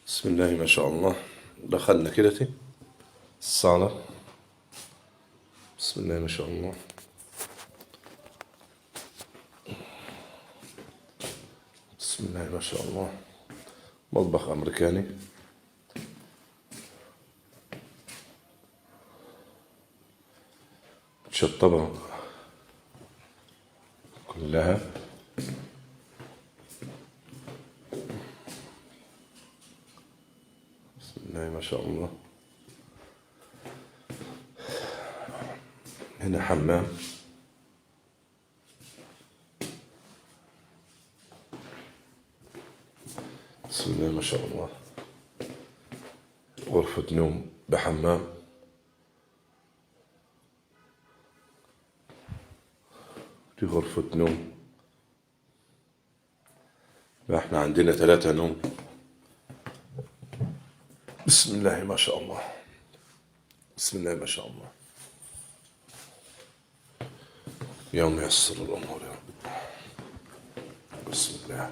بسم الله ما شاء الله. دخلنا كده الصالة. بسم الله ما شاء الله. بسم الله ما شاء الله. مطبخ أمريكاني. متشطبة كلها. بسم الله ما شاء الله. هنا حمام. بسم الله ما شاء الله. غرفة نوم بحمام. دي غرفة نوم. احنا عندنا 3 نوم. بسم الله ما شاء الله. بسم الله ما شاء الله. يوم يسر الأمور يا رب. بسم الله.